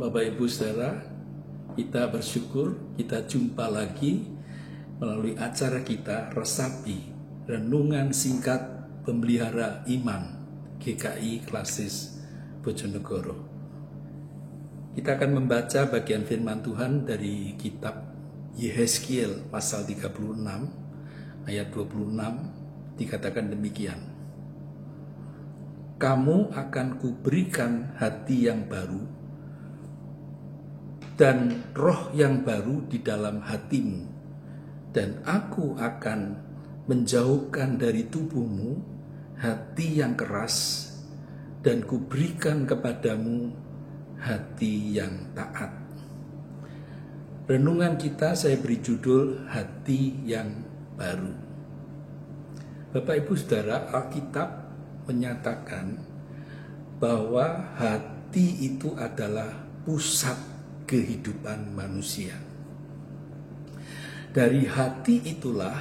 Bapak Ibu Saudara, kita bersyukur kita jumpa lagi melalui acara kita Resapi, Renungan Singkat Pemelihara Iman GKI Klasis Bojonegoro. Kita akan membaca bagian firman Tuhan dari kitab Yehezkiel pasal 36 ayat 26, dikatakan demikian. Kamu akan kuberikan hati yang baru dan roh yang baru di dalam hatimu, dan aku akan menjauhkan dari tubuhmu hati yang keras, dan kuberikan kepadamu hati yang taat. Renungan kita saya beri judul Hati yang Baru. Bapak Ibu Saudara, Alkitab menyatakan bahwa hati itu adalah pusat kehidupan manusia. Dari hati itulah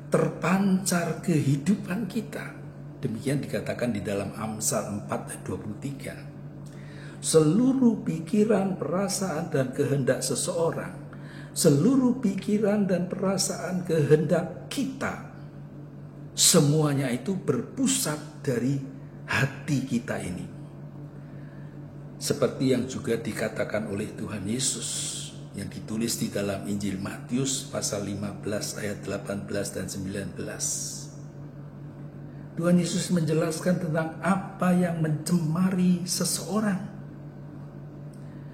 terpancar kehidupan kita. Demikian dikatakan di dalam Amsal 4 ayat 23. Seluruh pikiran, perasaan, dan kehendak seseorang, seluruh pikiran dan perasaan kehendak kita, semuanya itu berpusat dari hati kita ini. Seperti yang juga dikatakan oleh Tuhan Yesus yang ditulis di dalam Injil Matius pasal 15 ayat 18 dan 19. Tuhan Yesus menjelaskan tentang apa yang mencemari seseorang.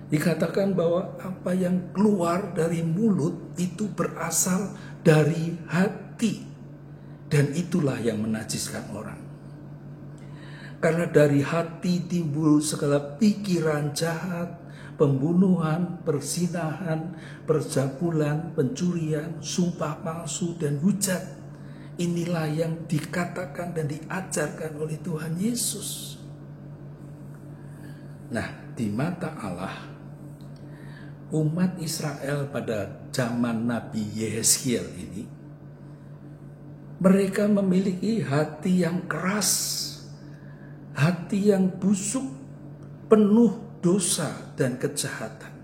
Dikatakan bahwa apa yang keluar dari mulut itu berasal dari hati. Dan itulah yang menajiskan orang. Karena dari hati timbul segala pikiran jahat, pembunuhan, perzinahan, perjabulan, pencurian, sumpah palsu, dan hujat. Inilah yang dikatakan dan diajarkan oleh Tuhan Yesus. Nah, di mata Allah, umat Israel pada zaman Nabi Yehezkiel ini, mereka memiliki hati yang keras, hati yang busuk, penuh dosa dan kejahatan.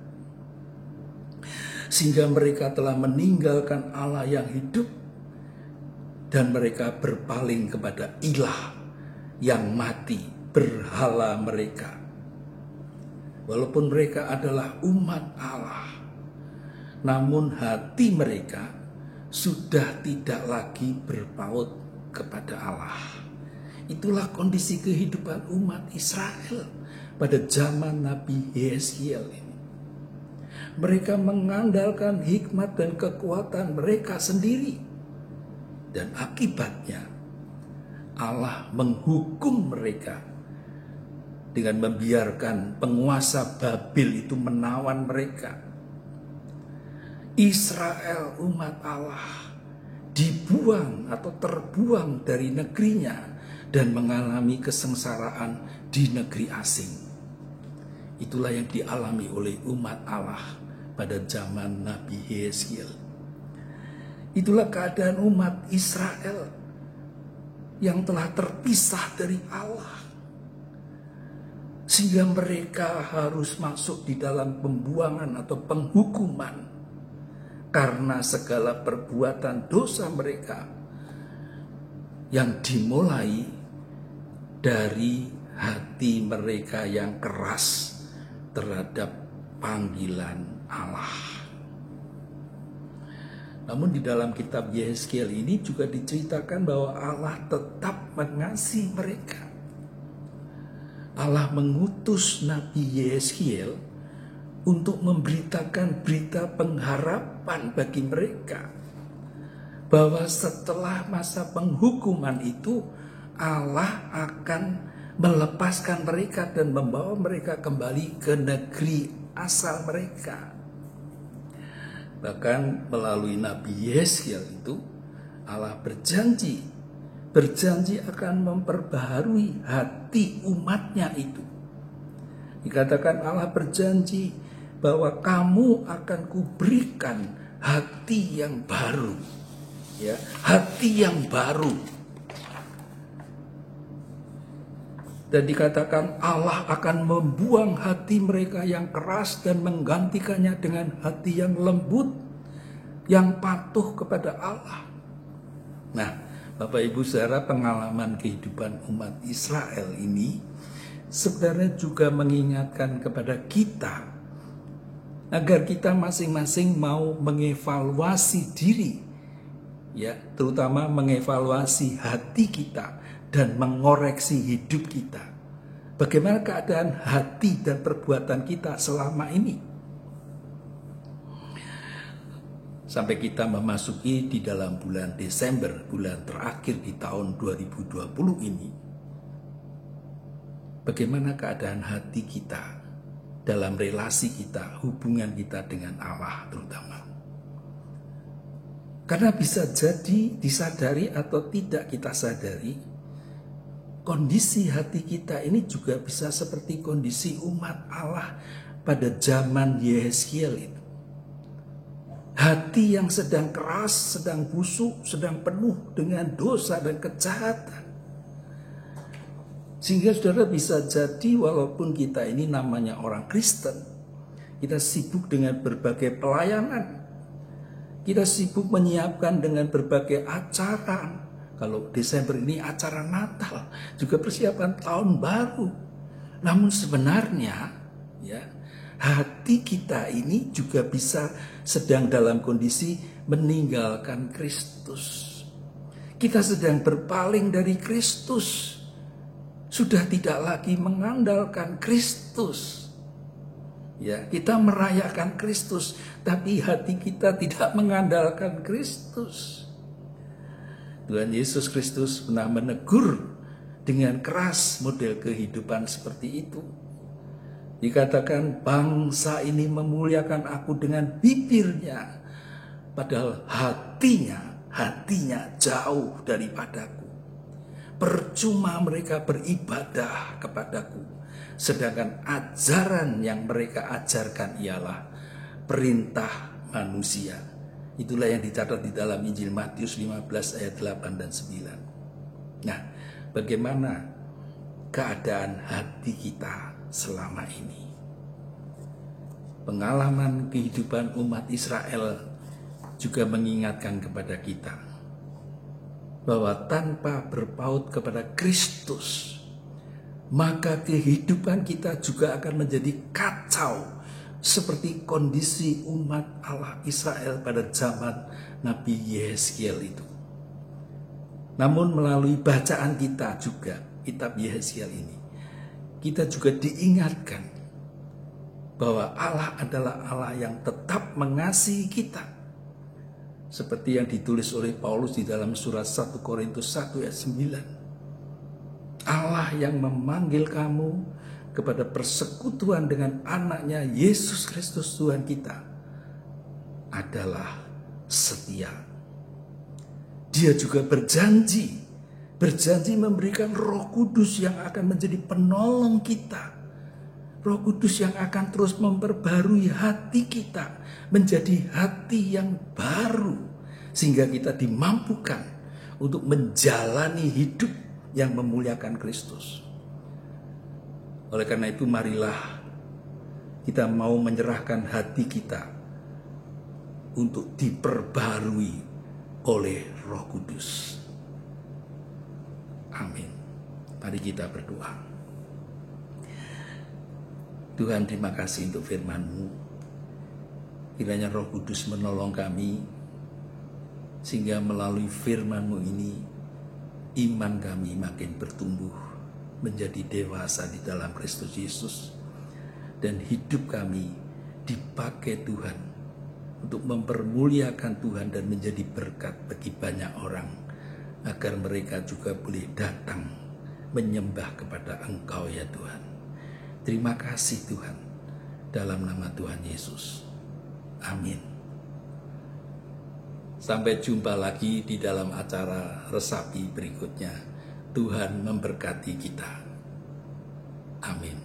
Sehingga mereka telah meninggalkan Allah yang hidup dan mereka berpaling kepada ilah yang mati, berhala mereka. Walaupun mereka adalah umat Allah, namun hati mereka sudah tidak lagi berpaut kepada Allah. Itulah kondisi kehidupan umat Israel pada zaman Nabi Yehezkiel ini. Mereka mengandalkan hikmat dan kekuatan mereka sendiri. Dan akibatnya Allah menghukum mereka dengan membiarkan penguasa Babil itu menawan mereka. Israel, umat Allah, dibuang atau terbuang dari negerinya dan mengalami kesengsaraan di negeri asing. Itulah yang dialami oleh umat Allah pada zaman Nabi Yehezkiel. Itulah keadaan umat Israel yang telah terpisah dari Allah, sehingga mereka harus masuk di dalam pembuangan atau penghukuman karena segala perbuatan dosa mereka yang dimulai dari hati mereka yang keras terhadap panggilan Allah. Namun di dalam kitab Yehezkiel ini juga diceritakan bahwa Allah tetap mengasihi mereka. Allah mengutus Nabi Yehezkiel untuk memberitakan berita pengharapan bagi mereka, bahwa setelah masa penghukuman itu Allah akan melepaskan mereka dan membawa mereka kembali ke negeri asal mereka. Bahkan melalui Nabi Yehezkiel itu Allah berjanji akan memperbaharui hati umatnya itu. Dikatakan Allah berjanji bahwa kamu akan kuberikan hati yang baru, ya, hati yang baru. Dan dikatakan Allah akan membuang hati mereka yang keras dan menggantikannya dengan hati yang lembut, yang patuh kepada Allah. Nah, Bapak Ibu saudara, pengalaman kehidupan umat Israel ini sebenarnya juga mengingatkan kepada kita agar kita masing-masing mau mengevaluasi diri, ya, terutama mengevaluasi hati kita dan mengoreksi hidup kita. Bagaimana keadaan hati dan perbuatan kita selama ini? Sampai kita memasuki di dalam bulan Desember, bulan terakhir di tahun 2020 ini. Bagaimana keadaan hati kita dalam relasi kita, hubungan kita dengan Allah terutama. Karena bisa jadi disadari atau tidak kita sadari, kondisi hati kita ini juga bisa seperti kondisi umat Allah pada zaman Yehezkiel itu. Hati yang sedang keras, sedang busuk, sedang penuh dengan dosa dan kejahatan. Sehingga saudara bisa jadi walaupun kita ini namanya orang Kristen, kita sibuk dengan berbagai pelayanan, kita sibuk menyiapkan dengan berbagai acara. Kalau Desember ini acara Natal, juga persiapan tahun baru. Namun sebenarnya ya, hati kita ini juga bisa sedang dalam kondisi meninggalkan Kristus. Kita sedang berpaling dari Kristus. Sudah tidak lagi mengandalkan Kristus. Ya, kita merayakan Kristus, tapi hati kita tidak mengandalkan Kristus. Tuhan Yesus Kristus pernah menegur dengan keras model kehidupan seperti itu. Dikatakan bangsa ini memuliakan aku dengan bibirnya, padahal hatinya jauh daripadaku. Percuma mereka beribadah kepadaku, sedangkan ajaran yang mereka ajarkan ialah perintah manusia. Itulah yang dicatat di dalam Injil Matius 15 ayat 8 dan 9. Nah, bagaimana keadaan hati kita selama ini? Pengalaman kehidupan umat Israel juga mengingatkan kepada kita bahwa tanpa berpaut kepada Kristus, maka kehidupan kita juga akan menjadi kacau seperti kondisi umat Allah Israel pada zaman Nabi Yehezkiel itu. Namun melalui bacaan kita juga, kitab Yehezkiel ini, kita juga diingatkan bahwa Allah adalah Allah yang tetap mengasihi kita. Seperti yang ditulis oleh Paulus di dalam surat 1 Korintus 1 ayat 9. Allah yang memanggil kamu kepada persekutuan dengan anaknya Yesus Kristus Tuhan kita adalah setia. Dia juga berjanji memberikan Roh Kudus yang akan menjadi penolong kita. Roh Kudus yang akan terus memperbarui hati kita menjadi hati yang baru, sehingga kita dimampukan untuk menjalani hidup yang memuliakan Kristus. Oleh karena itu marilah kita mau menyerahkan hati kita untuk diperbarui oleh Roh Kudus. Amin. Mari kita berdoa. Tuhan, terima kasih untuk firman-Mu. Kiranya Roh Kudus menolong kami, sehingga melalui firman-Mu ini, iman kami makin bertumbuh, menjadi dewasa di dalam Kristus Yesus. Dan hidup kami dipakai Tuhan untuk mempermuliakan Tuhan dan menjadi berkat bagi banyak orang, agar mereka juga boleh datang menyembah kepada Engkau ya Tuhan. Terima kasih Tuhan, dalam nama Tuhan Yesus. Amin. Sampai jumpa lagi di dalam acara resapi berikutnya. Tuhan memberkati kita. Amin.